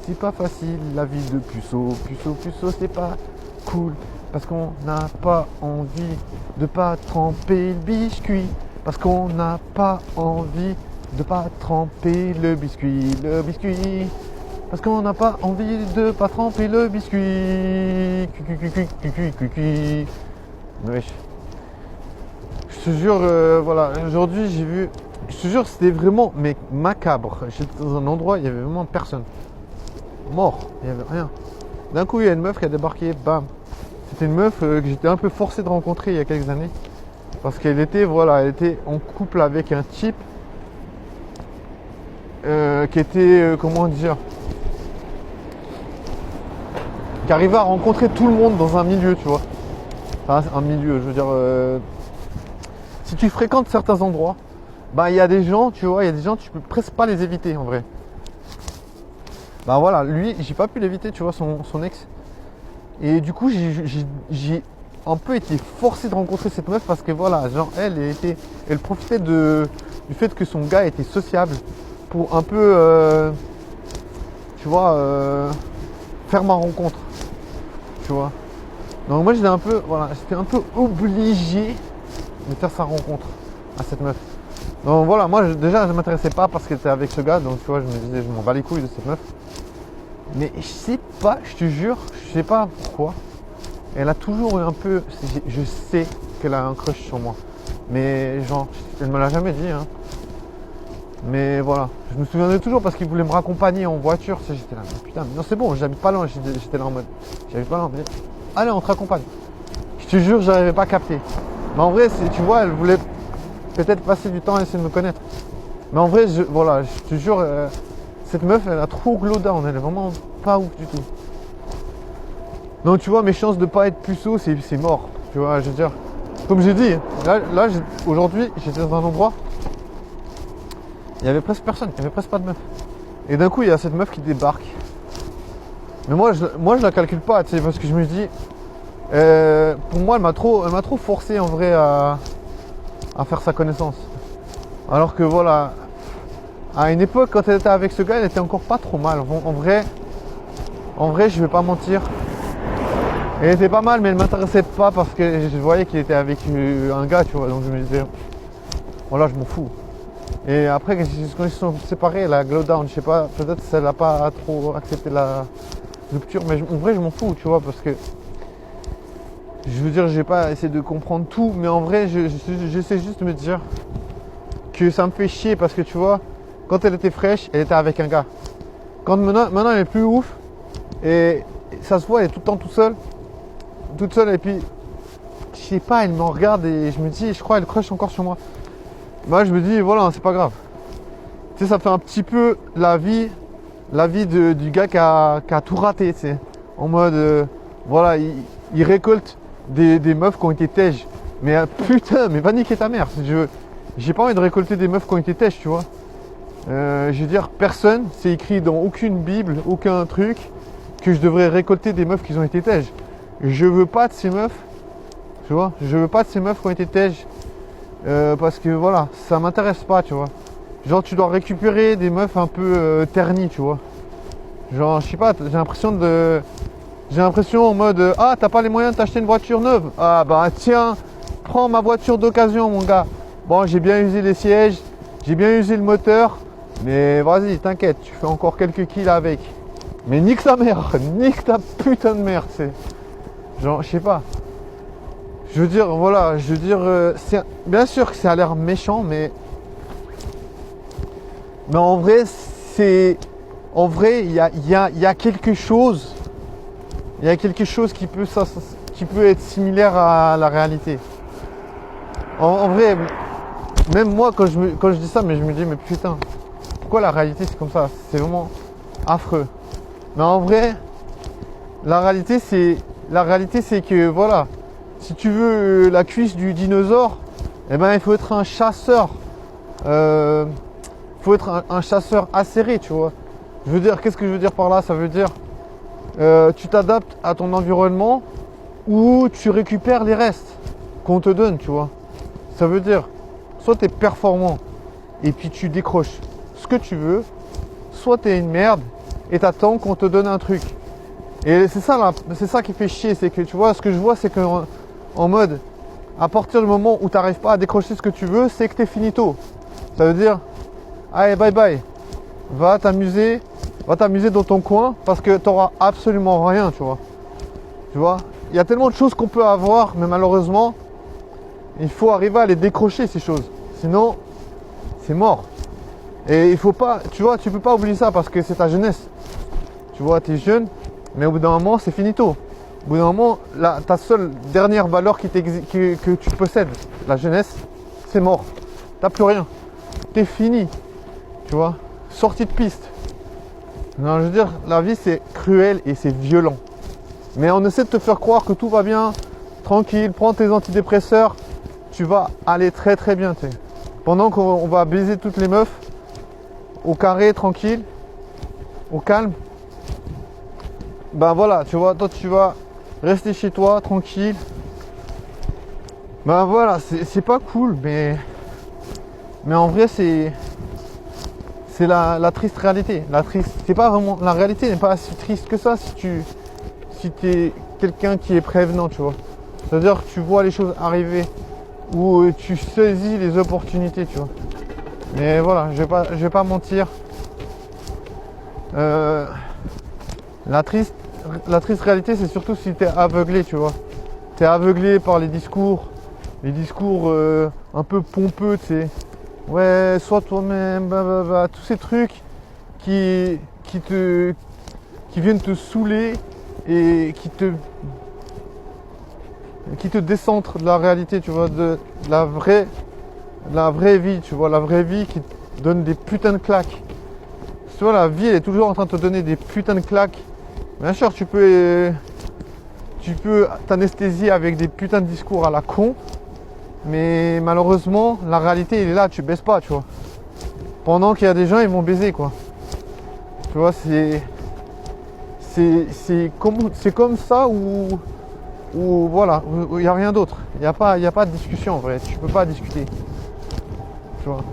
c'est pas facile la vie de puceau. Puceau, c'est pas cool. Parce qu'on n'a pas envie de pas tremper le biscuit. Parce qu'on n'a pas envie de pas tremper le biscuit. Parce qu'on n'a pas envie de pas tremper le biscuit. Wesh. Je te jure, voilà, aujourd'hui j'ai vu, je te jure c'était vraiment mais macabre. J'étais dans un endroit, il y avait vraiment personne. Mort, il n'y avait rien. D'un coup il y a une meuf qui a débarqué, bam. C'était une meuf que j'étais un peu forcé de rencontrer il y a quelques années. Parce qu'elle était, voilà, elle était en couple avec un type qui était, comment dire, qui arrivait à rencontrer tout le monde dans un milieu, tu vois. Enfin, un milieu, je veux dire, si tu fréquentes certains endroits, bah il y a des gens, tu vois, il y a des gens, tu peux presque pas les éviter en vrai. Bah voilà, lui, j'ai pas pu l'éviter, tu vois, son ex. Et du coup, j'ai un peu été forcé de rencontrer cette meuf parce que voilà, genre elle profitait du fait que son gars était sociable pour un peu, tu vois, faire ma rencontre, tu vois. Donc moi j'étais un peu obligé de faire sa rencontre à cette meuf. Donc voilà, moi déjà je ne m'intéressais pas parce qu'elle était avec ce gars, donc tu vois, je me disais je m'en bats les couilles de cette meuf. Mais je sais pas, je te jure, je sais pas pourquoi. Elle a toujours eu un peu, je sais qu'elle a un crush sur moi. Mais genre, elle me l'a jamais dit, hein. Mais voilà, je me souviendrai toujours parce qu'il voulait me raccompagner en voiture. J'étais là, mais putain, non c'est bon, j'habite pas loin, j'étais là en mode, j'habite pas loin, mais allez on te raccompagne. Je te jure, j'arrivais pas à capter. Mais en vrai, tu vois, elle voulait peut-être passer du temps à essayer de me connaître. Mais en vrai, voilà, je te jure, cette meuf, elle a trop glow down, elle est vraiment pas ouf du tout. Donc tu vois, mes chances de pas être puceau, c'est mort. Tu vois, je veux dire, comme j'ai dit, là aujourd'hui, j'étais dans un endroit, il y avait presque personne, il y avait presque pas de meuf. Et d'un coup, il y a cette meuf qui débarque. Mais moi, je la calcule pas, tu sais, parce que je me dis, pour moi, elle m'a trop forcé en vrai à faire sa connaissance. Alors que voilà, à une époque, quand elle était avec ce gars, elle était encore pas trop mal. En vrai, je vais pas mentir. Elle était pas mal, mais elle m'intéressait pas parce que je voyais qu'il était avec un gars, tu vois. Donc je me disais, voilà, je m'en fous. Et après, quand ils se sont séparés, la glow down, je sais pas, peut-être qu'elle n'a pas trop accepté la rupture, mais en vrai, je m'en fous, tu vois, parce que je veux dire, j'ai pas essayé de comprendre tout, mais en vrai, j'essaie juste de me dire que ça me fait chier parce que tu vois, quand elle était fraîche, elle était avec un gars. Quand maintenant elle est plus ouf, et ça se voit, elle est tout le temps toute seule, et puis je sais pas, elle me regarde et je me dis, je crois elle crush encore sur moi. Bah je me dis, voilà, c'est pas grave. Tu sais, ça fait un petit peu la vie du gars qui a tout raté, tu sais. En mode, voilà, il récolte des meufs qui ont été tèges. Mais putain, mais va niquer ta mère. J'ai pas envie de récolter des meufs qui ont été tèges, tu vois. Je veux dire, personne, c'est écrit dans aucune Bible, aucun truc, que je devrais récolter des meufs qui ont été tèges. Je veux pas de ces meufs, tu vois. Je veux pas de ces meufs qui ont été tèges. Parce que voilà, ça m'intéresse pas, tu vois. Genre, tu dois récupérer des meufs un peu ternies, tu vois. Genre, je sais pas, j'ai l'impression en mode, ah, t'as pas les moyens de t'acheter une voiture neuve. Ah, bah tiens, prends ma voiture d'occasion, mon gars. Bon, j'ai bien usé les sièges, j'ai bien usé le moteur, mais vas-y, t'inquiète, tu fais encore quelques kills avec. Mais nique ta mère, nique ta putain de mère, c'est. Genre, je sais pas. Je veux dire, voilà, bien sûr que ça a l'air méchant, mais en vrai, il y a quelque chose, qui peut être similaire à la réalité. En vrai, même moi, quand je dis ça, mais je me dis, mais putain, pourquoi la réalité c'est comme ça? C'est vraiment affreux. Mais en vrai, la réalité c'est que voilà, si tu veux la cuisse du dinosaure, eh ben il faut être un chasseur. Faut être un chasseur acéré, tu vois. Je veux dire, qu'est-ce que je veux dire par là? Ça veut dire tu t'adaptes à ton environnement ou tu récupères les restes qu'on te donne, tu vois. Ça veut dire soit tu es performant et puis tu décroches ce que tu veux, soit tu es une merde et t'attends qu'on te donne un truc. Et c'est ça qui fait chier, c'est que tu vois, ce que je vois, c'est qu'en en mode, à partir du moment où tu n'arrives pas à décrocher ce que tu veux, c'est que t'es finito. Ça veut dire, allez, bye bye, va t'amuser dans ton coin parce que tu n'auras absolument rien, tu vois. Tu vois, il y a tellement de choses qu'on peut avoir, mais malheureusement, il faut arriver à les décrocher, ces choses. Sinon, c'est mort. Et il faut pas, tu vois, tu peux pas oublier ça parce que c'est ta jeunesse. Tu vois, tu es jeune, mais au bout d'un moment, c'est finito. Au bout d'un moment, ta seule dernière valeur que tu possèdes, la jeunesse, c'est mort. T'as plus rien. T'es fini. Tu vois, sortie de piste. Non, je veux dire, la vie, c'est cruel et c'est violent. Mais on essaie de te faire croire que tout va bien, tranquille, prends tes antidépresseurs, tu vas aller très très bien. T'sais. Pendant qu'on va baiser toutes les meufs, au carré, tranquille, au calme, ben voilà, tu vois, toi tu vas rester chez toi, tranquille. Ben voilà, c'est pas cool, mais en vrai c'est la triste réalité. C'est pas vraiment, la réalité n'est pas si triste que ça si t'es quelqu'un qui est prévenant, tu vois. C'est-à-dire que tu vois les choses arriver ou tu saisis les opportunités, tu vois. Mais voilà, je vais pas mentir. La triste réalité, c'est surtout si tu es aveuglé, tu vois. Tu es aveuglé par les discours un peu pompeux, tu sais. Ouais, sois toi-même, tous ces trucs qui viennent te saouler et qui te décentrent de la réalité, tu vois, de la vraie vie, tu vois, la vraie vie qui te donne des putains de claques. Tu vois, la vie, elle est toujours en train de te donner des putains de claques. Bien sûr, tu peux t'anesthésier avec des putains de discours à la con, mais malheureusement, la réalité, elle est là, tu baisses pas, tu vois. Pendant qu'il y a des gens, ils vont baiser, quoi. Tu vois, c'est comme ça ou voilà, il n'y a rien d'autre. Il n'y a pas de discussion, en vrai. Tu peux pas discuter. Tu vois.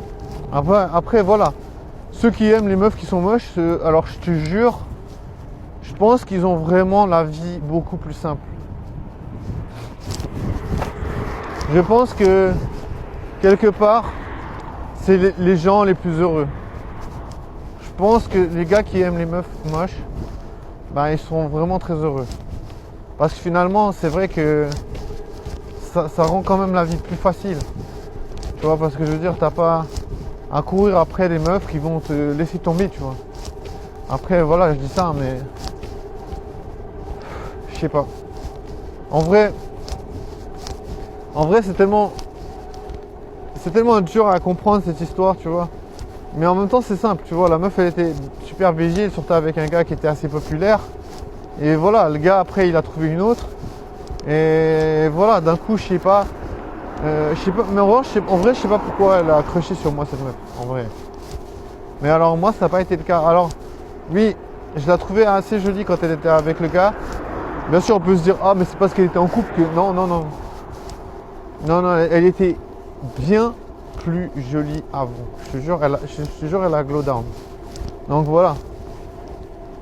Après, voilà. Ceux qui aiment les meufs qui sont moches, alors je te jure, je pense qu'ils ont vraiment la vie beaucoup plus simple. Je pense que quelque part, c'est les gens les plus heureux. Je pense que les gars qui aiment les meufs moches, ben, ils sont vraiment très heureux. Parce que finalement, c'est vrai que ça rend quand même la vie plus facile. Tu vois, parce que je veux dire, t'as pas à courir après les meufs qui vont te laisser tomber, tu vois. Après, voilà, je dis ça, mais je sais pas. En vrai, c'est tellement dur à comprendre cette histoire, tu vois. Mais en même temps, c'est simple, tu vois. La meuf, elle était super végile, surtout avec un gars qui était assez populaire. Et voilà, le gars, après, il a trouvé une autre. Et voilà, d'un coup, je sais pas, mais en vrai, je sais pas pourquoi elle a accroché sur moi, cette meuf, en vrai. Mais alors, moi, ça n'a pas été le cas. Alors, oui, je la trouvais assez jolie quand elle était avec le gars. Bien sûr, on peut se dire, ah, mais c'est parce qu'elle était en couple que... Non, elle était bien plus jolie avant. Je te jure, elle a glow down. Donc voilà.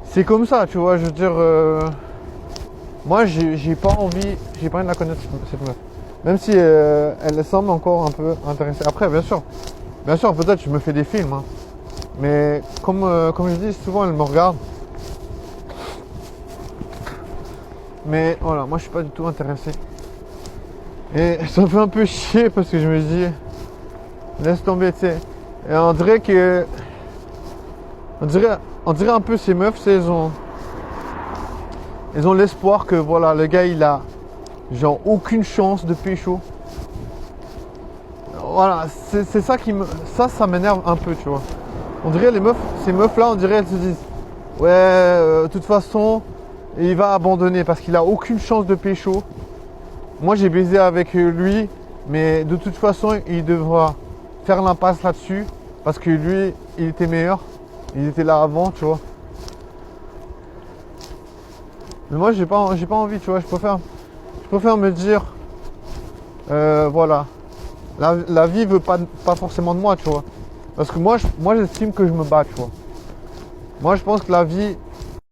C'est comme ça, tu vois, je veux dire... moi, j'ai pas envie de la connaître, cette meuf. Même si elle semble encore un peu intéressée. Après, bien sûr, peut-être je me fais des films. Hein. Mais comme je dis, souvent elle me regarde. Mais voilà, moi je suis pas du tout intéressé. Et ça me fait un peu chier parce que je me dis, laisse tomber, tu sais. Et on dirait un peu ces meufs, tu sais, elles ont l'espoir que voilà, le gars il a genre aucune chance de pécho. Voilà, c'est ça ça m'énerve un peu, tu vois. On dirait ces meufs là, on dirait elles se disent ouais, de toute façon, il va abandonner parce qu'il a aucune chance de pécho. Moi j'ai baisé avec lui, mais de toute façon il devra faire l'impasse là-dessus parce que lui il était meilleur, il était là avant, tu vois. Mais moi j'ai pas envie, tu vois, je préfère me dire voilà, la vie veut pas forcément de moi, tu vois. Parce que moi j'estime que je me bats, tu vois. Moi je pense que la vie